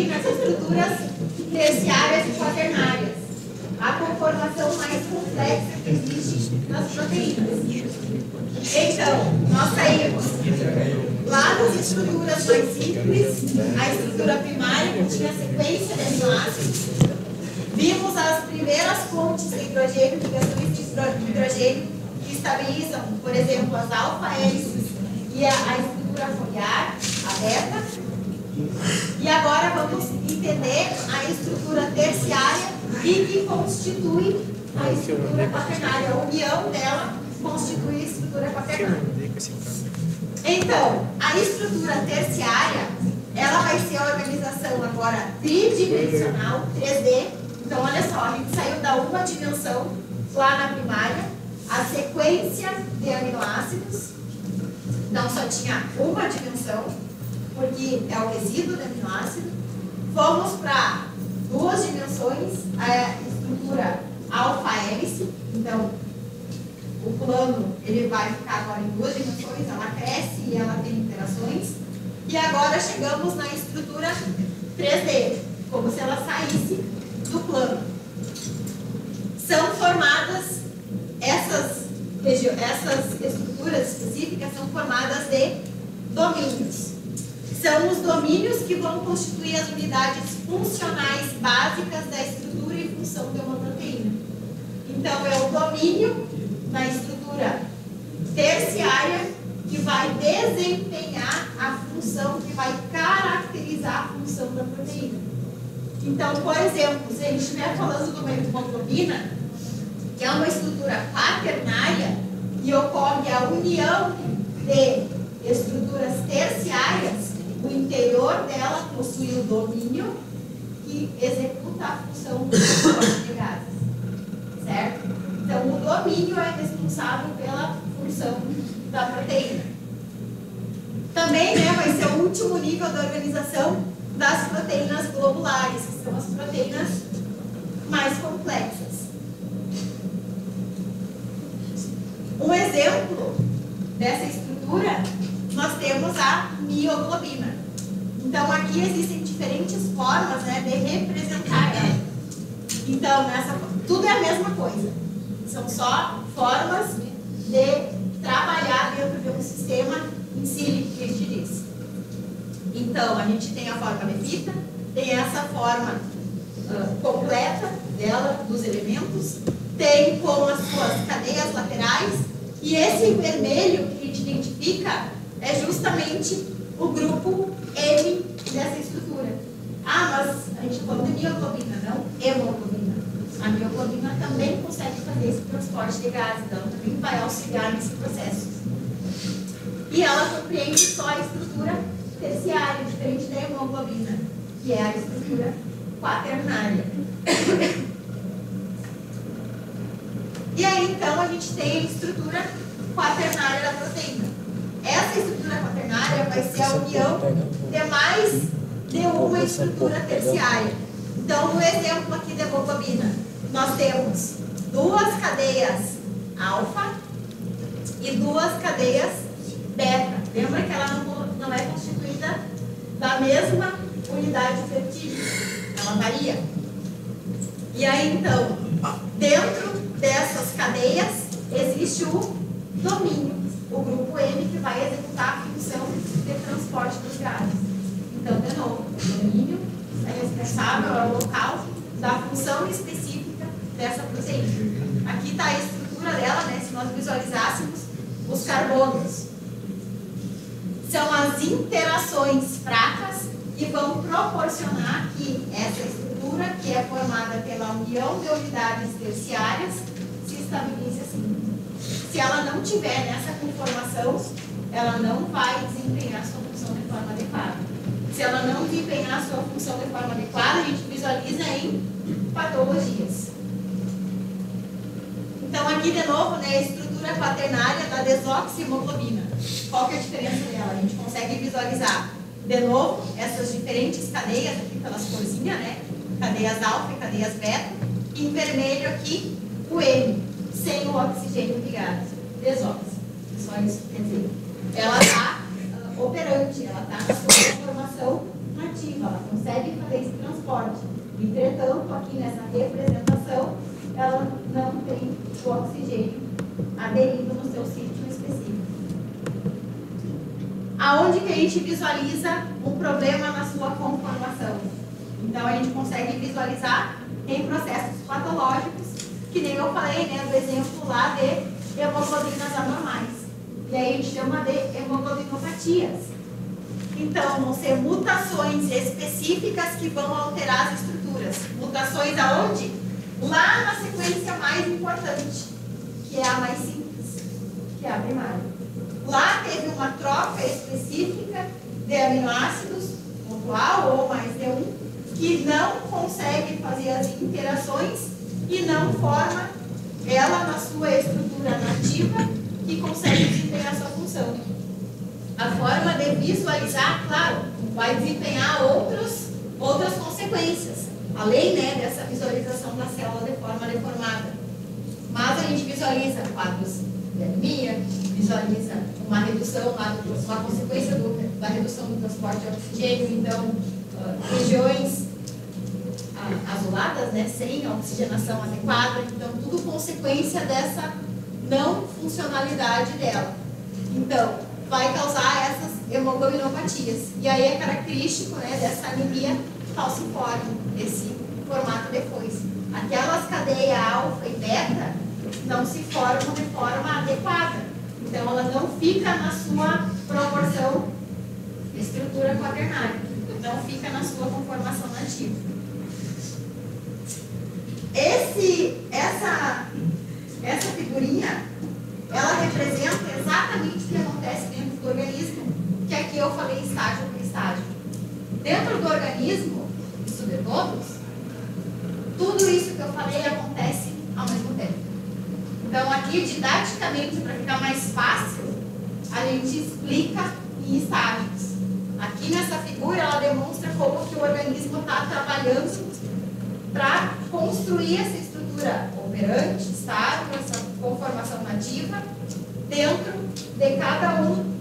aqui nas estruturas terciárias e quaternárias, a conformação mais complexa que existe nas proteínas. Então, nós saímos lá das estruturas mais simples, a estrutura primária, que tinha sequência de aminoácidos. Vimos as primeiras fontes de hidrogênio, ligações de hidrogênio, que estabilizam, por exemplo, as alfa-hélices e a estrutura foliar, a beta. E agora vamos entender a estrutura terciária e que constitui a estrutura quaternária. A união dela constitui a estrutura quaternária. Então, a estrutura terciária, ela vai ser a organização agora tridimensional, 3D. Então, olha só, a gente saiu da uma dimensão lá na primária, a sequência de aminoácidos. Então, só tinha uma dimensão, porque é o resíduo de aminoácido. Fomos para duas dimensões, a estrutura alfa-hélice. Então, o plano ele vai ficar agora em duas dimensões, ela cresce e ela tem interações. E agora chegamos na estrutura 3D, como se ela saísse do plano. São formadas, essas estruturas específicas são formadas de domínios. São os domínios que vão constituir as unidades funcionais básicas da estrutura e função de uma proteína. Então, é o domínio na estrutura terciária que vai desempenhar a função, que vai caracterizar a função da proteína. Então, por exemplo, se a gente estiver falando de uma hemoglobina, que é uma estrutura quaternária e ocorre a união de estruturas terciárias, o interior dela possui o domínio que executa a função do transporte de gases, certo? Então, o domínio é responsável pela função da proteína. Também, vai ser o último nível da organização das proteínas globulares, que são as proteínas mais complexas. Um exemplo dessa estrutura, nós temos a mioglobina. Então, aqui existem diferentes formas de representar ela. Então, tudo é a mesma coisa. São só formas de trabalhar dentro de um sistema in silico, que a gente diz. Então, a gente tem a forma levita, tem essa forma completa dela, dos elementos, tem com as suas cadeias laterais, e esse vermelho que a gente identifica é justamente o grupo M dessa estrutura. Ah, mas a gente está falando de mioglobina, não hemoglobina. A mioglobina também consegue fazer esse transporte de gases, então também vai auxiliar nesse processo. E ela compreende só a estrutura terciária, diferente da hemoglobina, que é a estrutura quaternária. E aí, então, a gente tem a estrutura quaternária da proteína. Essa estrutura quaternária vai ser a união de mais de uma estrutura terciária. Então, no exemplo aqui da hemoglobina, nós temos duas cadeias alfa e duas cadeias beta. Lembra que ela não é constituída da mesma unidade fertílica, ela varia. E aí, então, dentro dessas cadeias existe o domínio, o grupo M, que vai executar a função de transporte dos gases. Então, de novo, o domínio é responsável, é o local da função específica dessa proteína. Aqui está a estrutura dela, se nós visualizássemos os carbonos. São as interações fracas que vão proporcionar que essa estrutura, que é formada pela união de unidades terciárias, se estabilize assim. Se ela não tiver nessa conformação, ela não vai desempenhar sua função de forma adequada. Se ela não desempenhar sua função de forma adequada, a gente visualiza em patologias. Então, aqui de novo, a estrutura quaternária da desoxihemoglobina. Qual que é a diferença dela? A gente consegue visualizar, de novo, essas diferentes cadeias aqui pelas corzinhas, cadeias alfa e cadeias beta. E em vermelho aqui, o M, sem o oxigênio ligado. Desóxido. Só isso quer dizer. Ela está operante, ela está na sua formação nativa, ela consegue fazer Entretanto, aqui nessa representação, ela não tem o oxigênio aderido no seu sítio específico. Aonde que a gente visualiza um problema na sua conformação? Então, a gente consegue visualizar em processos patológicos, que nem eu falei, né, do exemplo lá de hemoglobinas anormais. E aí a gente chama de hemoglobinopatias. Então, vão ser mutações específicas que vão alterar as estruturas. Mutações aonde? Lá na sequência mais importante, que é a mais simples, que é a primária. Lá teve uma troca específica de aminoácidos, pontual ou mais de um, que não consegue fazer as interações e não forma ela na sua estrutura nativa que consegue desempenhar a sua função. A forma de visualizar, claro, vai desempenhar outras consequências, além, né, dessa visualização da célula de forma deformada. Mas a gente visualiza quadros de anemia, visualiza uma redução, uma consequência da redução do transporte de oxigênio, então, regiões azuladas, né, sem oxigenação adequada, então, tudo consequência dessa não funcionalidade dela. Então, vai causar essas hemoglobinopatias. E aí é característico, né, dessa anemia falciforme, esse formato de foice. Aquelas cadeias alfa e beta não se formam de forma adequada. Então, ela não fica na sua proporção estrutura quaternária. Não fica na sua conformação nativa. Essa figurinha, ela representa exatamente o que acontece dentro do organismo, que aqui eu falei estágio por estágio. Dentro do organismo, isso de todos, tudo isso que eu falei acontece ao mesmo tempo. Então, aqui, didaticamente, para ficar mais fácil, a gente explica em estágios. Aqui nessa figura, ela demonstra como que o organismo está trabalhando para construir essa estrutura operante, estável, essa conformação nativa, dentro de cada um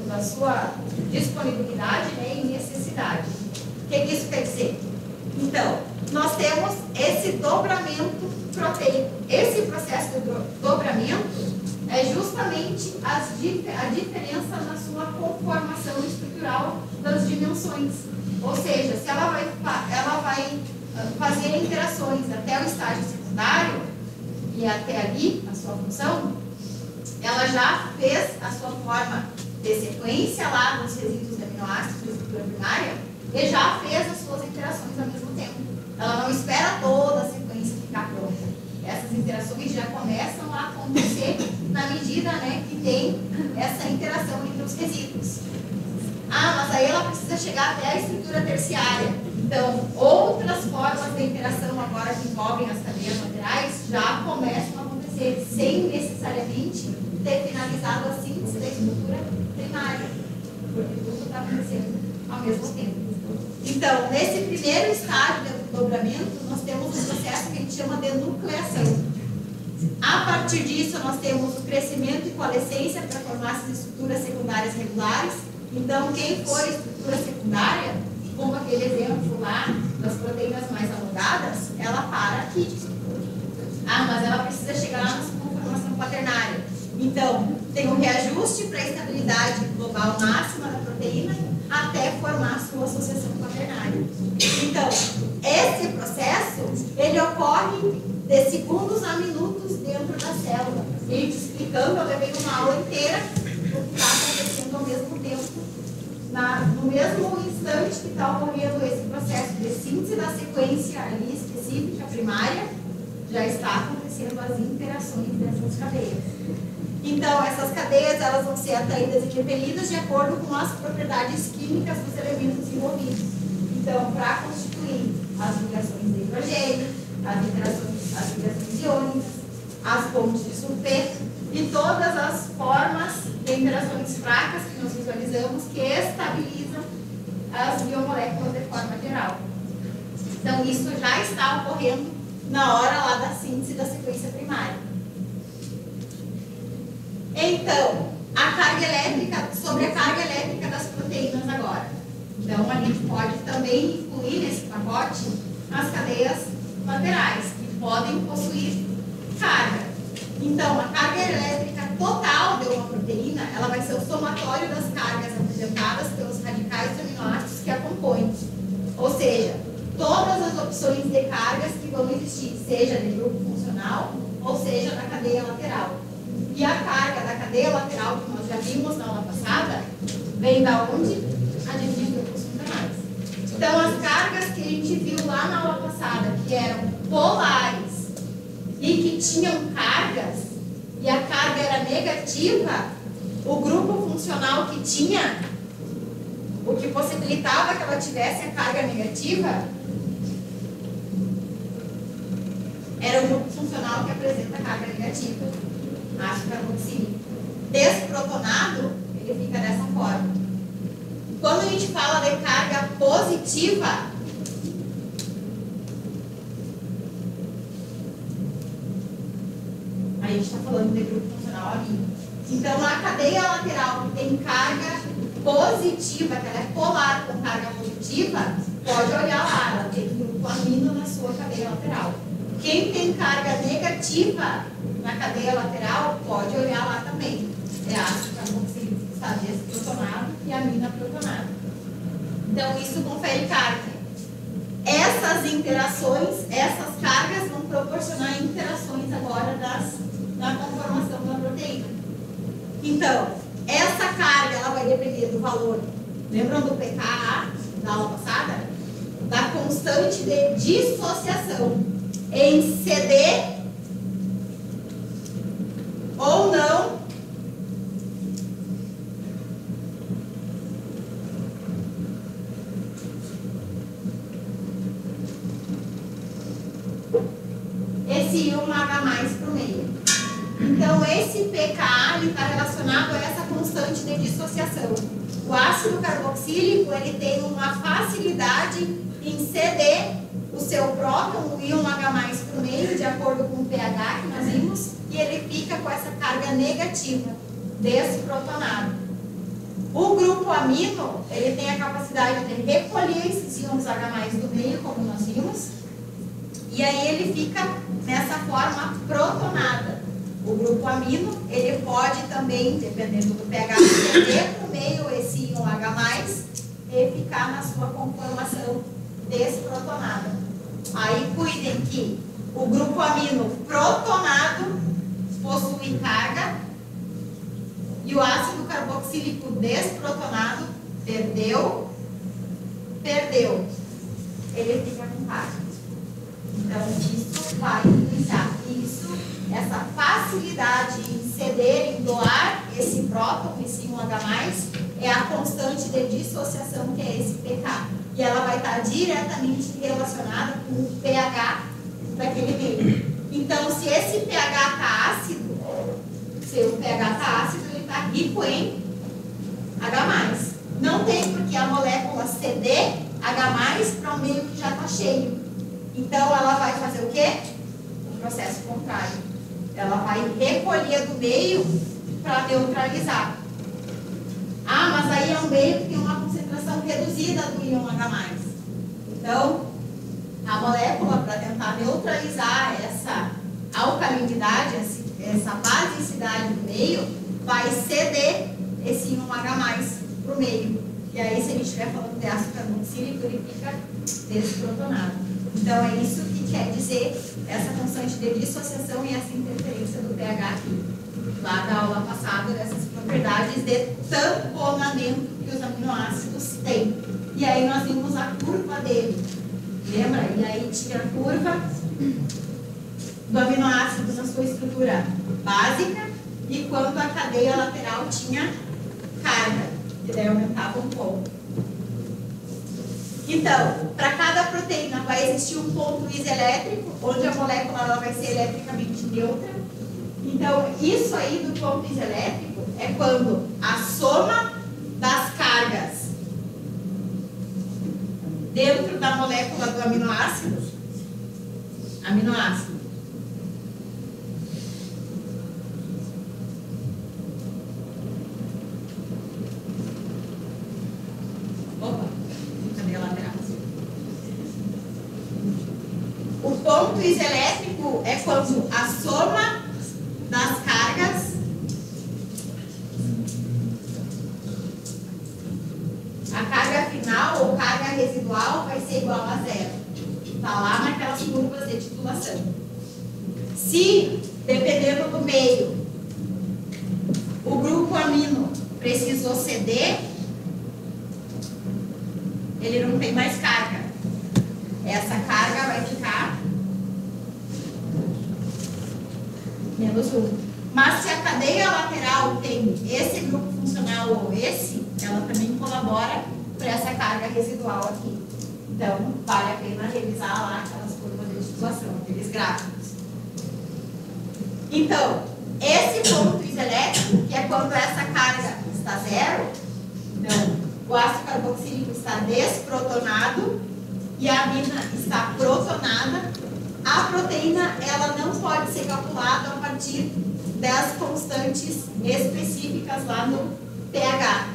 da sua disponibilidade, né, e necessidade. O que isso quer dizer? Então, nós temos esse dobramento proteico. Esse processo de dobramento é justamente a diferença na sua conformação estrutural das dimensões. Ou seja, se ela vai fazer interações até o estágio secundário e até ali, a sua função, ela já fez a sua forma de sequência lá nos resíduos de aminoácidos de estrutura primária e já fez as suas interações ao mesmo tempo. Ela não espera toda a sequência ficar pronta. Essas interações já começam a acontecer na medida, né, que tem essa interação entre os resíduos. Mas aí ela precisa chegar até a estrutura terciária. Então, outras formas de interação agora que envolvem as cadeias laterais já começam a acontecer sem necessariamente ter finalizado a síntese da estrutura primária, porque tudo está acontecendo ao mesmo tempo. Então, nesse primeiro estágio de dobramento, nós temos um processo que a gente chama de nucleação. A partir disso, nós temos o crescimento e coalescência para formar essas estruturas secundárias regulares. Então, quem for estrutura secundária, como aquele exemplo lá das proteínas mais alongadas, ela para aqui. Mas ela precisa chegar lá na sua conformação quaternária. Então, tem um reajuste para a estabilidade global máxima da proteína até formar a sua associação quaternária. Então, esse processo, ele ocorre de segundos a minutos dentro da célula. E explicando, eu levei uma aula inteira do que está acontecendo ao mesmo tempo, no mesmo instante que está ocorrendo esse processo de síntese da sequência ali específica, primária, já está acontecendo as interações dessas cadeias. Então, essas cadeias elas vão ser atraídas e repelidas de acordo com as propriedades químicas dos elementos envolvidos. Então, para constituir as ligações de hidrogênio, as ligações iônicas, as pontes de sulfeto e todas as formas de interações fracas que nós visualizamos que estabilizam as biomoléculas de forma geral. Então, isso já está ocorrendo na hora lá da síntese da sequência primária. Então, a carga elétrica, sobre a carga elétrica das proteínas agora. Então, a gente pode também incluir nesse pacote as cadeias laterais, que podem possuir carga. Então, a carga elétrica total de uma proteína, ela vai ser o somatório das cargas apresentadas pelos radicais de aminoácidos que a compõem. Ou seja, todas as opções de cargas que vão existir, seja de grupo funcional ou seja da cadeia lateral. E a carga da cadeia lateral, que nós já vimos na aula passada, vem da onde? De grupos funcionais. Então, as cargas que a gente viu lá na aula passada, que eram polares e que tinham cargas, e a carga era negativa, o grupo funcional que tinha, o que possibilitava que ela tivesse a carga negativa, era o grupo funcional que apresenta a carga negativa, ácido carboxílico. Desprotonado, ele fica dessa forma. Quando a gente fala de carga positiva, a gente está falando de grupo funcional amino. Então, a cadeia lateral que tem carga positiva, que ela é polar com carga positiva, pode olhar lá, ela tem grupo amino na sua cadeia lateral. Quem tem carga negativa na cadeia lateral, pode olhar lá também. É ácido carboxílico que está desprotonado e amina protonado. Então, isso confere carga. Essas interações, essas cargas vão proporcionar interações agora na conformação da proteína. Então, essa carga ela vai depender do valor, lembram do pKa da aula passada? Da constante de dissociação em CD ou não esse íon H+ para o meio. Então, esse pKa está relacionado a essa constante de dissociação. O ácido carboxílico ele tem uma facilidade em ceder o seu próton, o íon H+ para o meio, de acordo com o pH que nós vimos, e ele fica com essa carga negativa, desprotonado. O grupo amino, ele tem a capacidade de recolher esses íons H+ do meio, como nós vimos, e aí ele fica nessa forma protonada. O grupo amino, ele pode também, dependendo do pH, ceder para o meio esse íon H+, e ficar na sua conformação desprotonada. Aí cuidem que o grupo amino protonado possui carga e o ácido carboxílico desprotonado perdeu, ele fica com carga. Então, isso vai influenciar. Essa facilidade em ceder, em doar esse próton, esse íon H+, é a constante de dissociação, que é esse pK. E ela vai estar diretamente relacionada com o pH daquele meio. Então, se esse pH está ácido, se o pH está ácido, ele está rico em H+. Não tem porque a molécula ceder H+ para um meio que já está cheio. Então, ela vai fazer o quê? O processo contrário. Ela vai recolher do meio para neutralizar. Ah, mas aí é um meio que tem uma concentração reduzida do íon H+. Então, a molécula, para tentar neutralizar essa alcalinidade, essa basicidade do meio, vai ceder esse íon H+ para o meio. E aí, se a gente estiver falando de ácido carboxílico, ele fica desprotonado. Então, é isso que quer dizer essa constante de dissociação e essa interferência do pH aqui. Lá da aula passada, dessas propriedades de tamponamento que os aminoácidos têm. E aí, nós vimos a curva dele. Lembra? E aí, tinha a curva do aminoácido na sua estrutura básica e quando a cadeia lateral tinha carga, que daí aumentava um pouco. Então, para cada proteína vai existir um ponto iselétrico, onde a molécula ela vai ser eletricamente neutra. Então, isso aí do ponto iselétrico é quando a soma das cargas dentro da molécula do aminoácido, O ponto isoelétrico é quando a soma das cargas, a carga final ou carga residual vai ser igual a zero. Está lá naquelas curvas de titulação. Se, dependendo do meio, o grupo amino precisou ceder, ele não tem mais carga. Essa carga vai ficar menos 1. Mas se a cadeia lateral tem esse grupo funcional ou esse, ela também colabora para essa carga residual aqui. Então, vale a pena revisar lá aquelas curvas de titulação, aqueles gráficos. Então, esse ponto isoelétrico, que é quando essa carga está zero, então, o ácido carboxílico está desprotonado e a amina está protonada, a proteína ela não pode ser calculada a partir das constantes específicas lá no pH,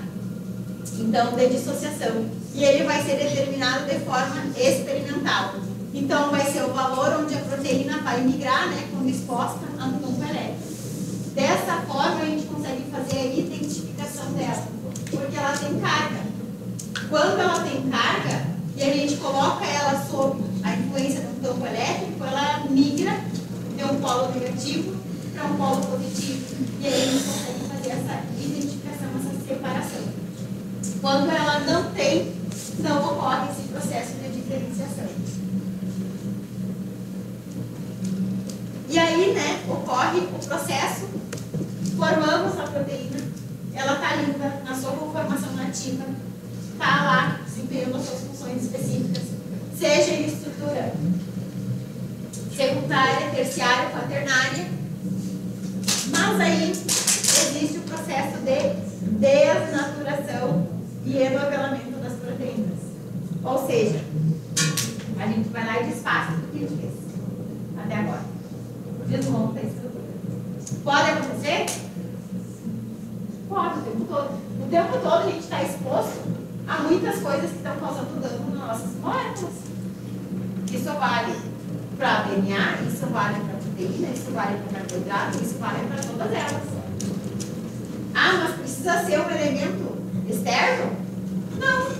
então de dissociação, e ele vai ser determinado de forma experimental. Então vai ser o valor onde a proteína vai migrar, né, quando exposta a um campo elétrico. Dessa forma a gente consegue fazer a identificação dela, porque ela tem carga. Quando ela tem carga e a gente coloca ela sob a influência do campo elétrico, ela migra de um polo negativo para um polo positivo. E aí a gente consegue fazer essa identificação, essa separação. Quando ela não tem, não ocorre esse processo de diferenciação. E aí, né, ocorre o processo, formamos a proteína, ela está linda na sua conformação nativa, está lá desempenhando as suas funções específicas, seja em estrutura secundária, terciária, quaternária, mas aí existe o processo de desnaturação e enovelamento das proteínas. Ou seja, a gente vai lá e desfaz tudo que a gente fez até agora. Desmonta a estrutura. Pode acontecer? Pode, o tempo todo. O tempo todo a gente está exposto a muitas coisas que estão causando dano nas nossas moléculas. Isso vale para DNA, isso vale para proteína, isso vale para carboidrato, isso vale para todas elas. Ah, mas precisa ser um elemento externo? Não.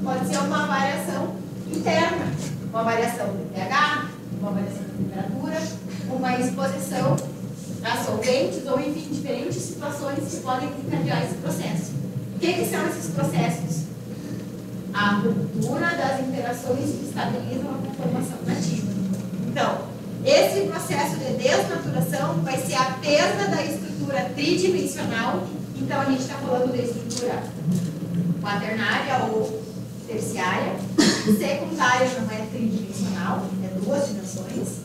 Pode ser uma variação interna, uma variação de pH, uma variação de temperatura, uma exposição a solventes ou, enfim, diferentes situações que podem desencadear esse processo. O que são esses processos? A ruptura das interações que estabilizam a conformação nativa. Então, esse processo de desnaturação vai ser a perda da estrutura tridimensional. Então, a gente está falando de estrutura quaternária ou terciária. Secundária não é tridimensional, é 2 dimensões.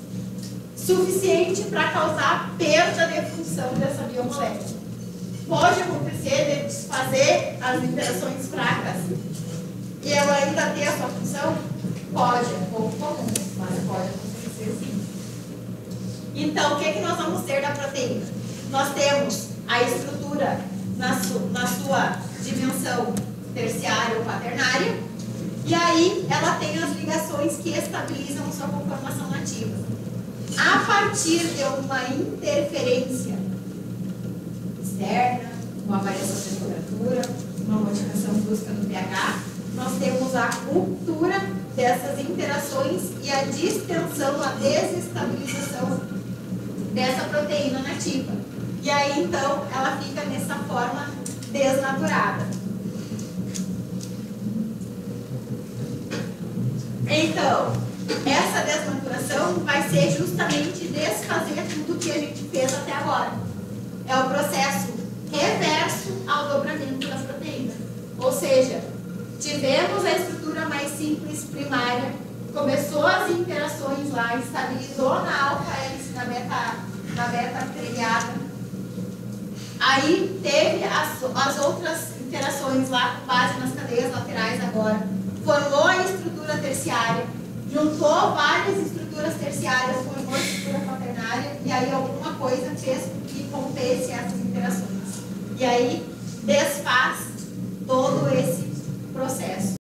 Suficiente para causar perda de função dessa biomolécula. Pode acontecer de desfazer as interações fracas e ela ainda ter a sua função? Pode, é pouco comum, mas pode acontecer sim. Então, o que nós vamos ter da proteína? Nós temos a estrutura na sua dimensão terciária ou quaternária, e aí ela tem as ligações que estabilizam a sua conformação nativa. A partir de uma interferência externa, uma variação de temperatura, uma modificação brusca do pH, nós temos a ruptura dessas interações e a distensão, a desestabilização dessa proteína nativa. E aí, então, ela fica nessa forma desnaturada. Então, essa desnaturação vai ser justamente desfazer tudo que a gente fez até agora. É o processo reverso ao dobramento da proteína. Ou seja, tivemos a estrutura mais simples primária, começou as interações lá, estabilizou na alfa-hélice, na beta treliada. Aí teve as outras interações lá com base nas cadeias laterais agora. Formou a estrutura terciária, juntou várias estruturas terciárias, formou a estrutura quaternária, e aí alguma coisa fez com que rompesse essas interações. E aí desfaz todo esse processo.